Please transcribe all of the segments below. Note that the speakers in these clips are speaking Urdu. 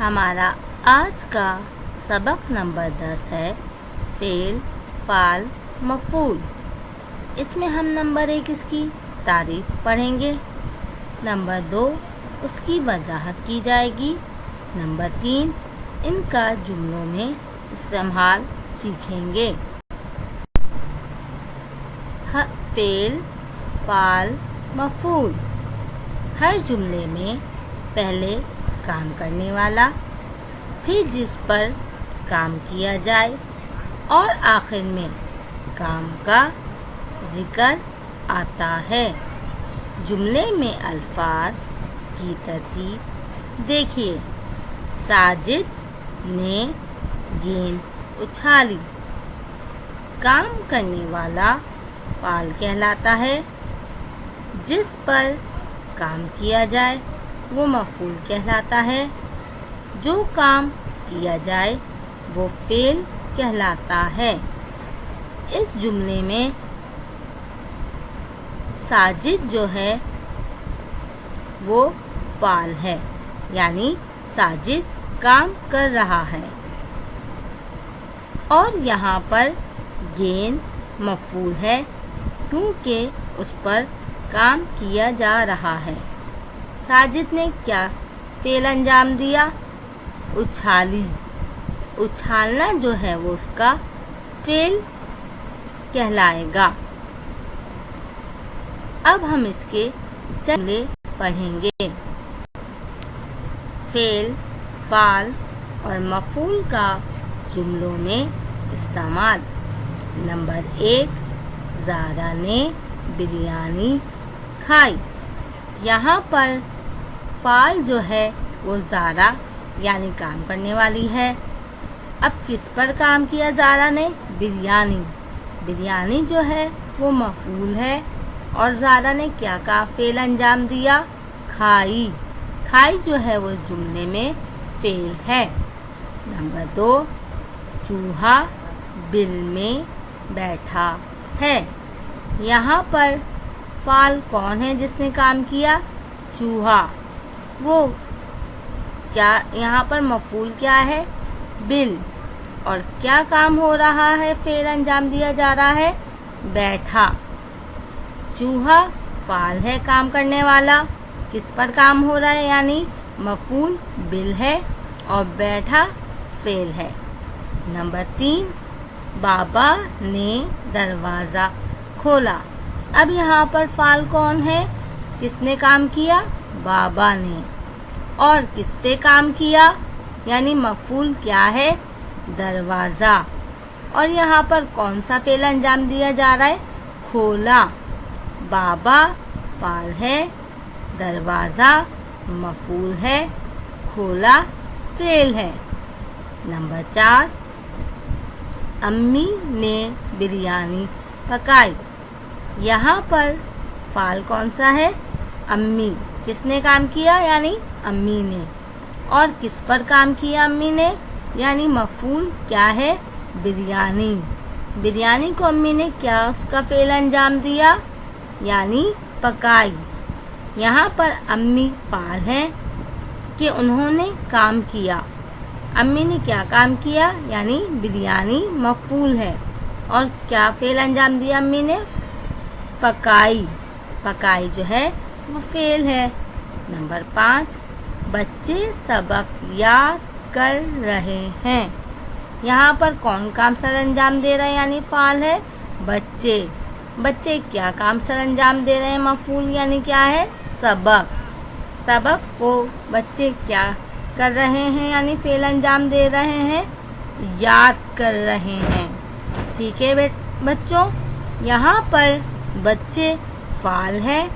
ہمارا آج کا سبق نمبر 10 ہے فعل، فعل، مفعول۔ اس میں ہم نمبر 1 اس کی تعریف پڑھیں گے، نمبر 2 اس کی وضاحت کی جائے گی، نمبر 3 ان کا جملوں میں استعمال سیکھیں گے۔ فعل، فعل، مفعول۔ ہر جملے میں پہلے کام کرنے والا، پھر جس پر کام کیا جائے اور آخر میں کام کا ذکر آتا ہے۔ جملے میں الفاظ کی ترتیب دیکھیے۔ ساجد نے گیند اچھالی۔ کام کرنے والا فعل کہلاتا ہے، جس پر کام کیا جائے وہ مفعول کہلاتا ہے، جو کام کیا جائے وہ فعل کہلاتا ہے۔ اس جملے میں ساجد جو ہے وہ فعل ہے، یعنی ساجد کام کر رہا ہے، اور یہاں پر گیند مفعول ہے کیونکہ اس پر کام کیا جا رہا ہے۔ ساجد نے کیا فعل انجام دیا؟ اچھالی۔ اچھالنا جو ہے وہ اس کا فعل کہلائے گا۔ اب ہم اس کے جملے پڑھیں گے۔ فعل، فعل اور مفعول کا جملوں میں استعمال۔ نمبر 1، زارا نے بریانی کھائی۔ یہاں پر فعل جو ہے وہ زارا یعنی کام کرنے والی ہے۔ اب کس پر کام کیا زارا نے؟ بریانی۔ بریانی جو ہے وہ مفعول ہے، اور زارا نے کیا فعل انجام دیا؟ کھائی۔ کھائی جو ہے وہ اس جملے میں فعل ہے۔ نمبر 2، چوہا بل میں بیٹھا ہے۔ یہاں پر فعل کون ہے جس نے کام کیا؟ چوہا۔ وہ کیا یہاں پر مفعول کیا ہے؟ بل۔ اور کیا کام ہو رہا ہے؟ فعل انجام دیا جا رہا ہے؟ بیٹھا۔ چوہا فعل ہے کام کرنے والا، کس پر کام ہو رہا ہے؟ یعنی مفعول بل ہے، اور بیٹھا فعل ہے۔ نمبر 3، بابا نے دروازہ کھولا۔ اب یہاں پر فعل کون ہے؟ کس نے کام کیا؟ بابا نے۔ اور کس پہ کام کیا؟ یعنی مفعول کیا ہے؟ دروازہ۔ اور یہاں پر کون سا فعل انجام دیا جا رہا ہے؟ کھولا۔ بابا فعل ہے، دروازہ مفعول ہے، کھولا فعل ہے۔ نمبر 4، امی نے بریانی پکائی۔ یہاں پر فعل کون سا ہے؟ امی۔ کس نے کام کیا؟ یعنی امی نے۔ اور کس پر کام کیا امی نے؟ یعنی مفعول کیا ہے؟ بریانی۔ بریانی کو امی نے کیا اس کا فعل انجام دیا؟ یعنی پکائی۔ یہاں پر امی فعل ہے کہ انہوں نے کام کیا۔ امی نے کیا کام کیا؟ یعنی بریانی مفعول ہے، اور کیا فعل انجام دیا امی نے؟ پکائی۔ پکائی جو ہے وہ فعل ہے۔ نمبر 5، بچے سبق یاد کر رہے ہیں۔ یہاں پر کون کام سر انجام دے رہا ہے؟ یعنی فعل ہے، بچے۔ بچے کیا کام سر انجام دے رہے ہیں؟ مفعول یعنی کیا ہے؟ سبق۔ سبق کو بچے کیا کر رہے ہیں؟ یعنی فعل انجام دے رہے ہیں، یاد کر رہے ہیں۔ ٹھیک ہے بچوں، یہاں پر بچے فعل ہے،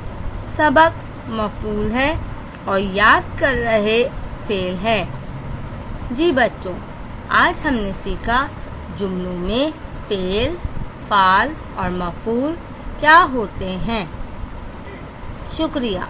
سبق مفعول ہے، اور یاد کر رہے فعل ہے۔ جی بچوں، آج ہم نے سیکھا جملوں میں فعل، فعل اور مفعول کیا ہوتے ہیں۔ شکریہ۔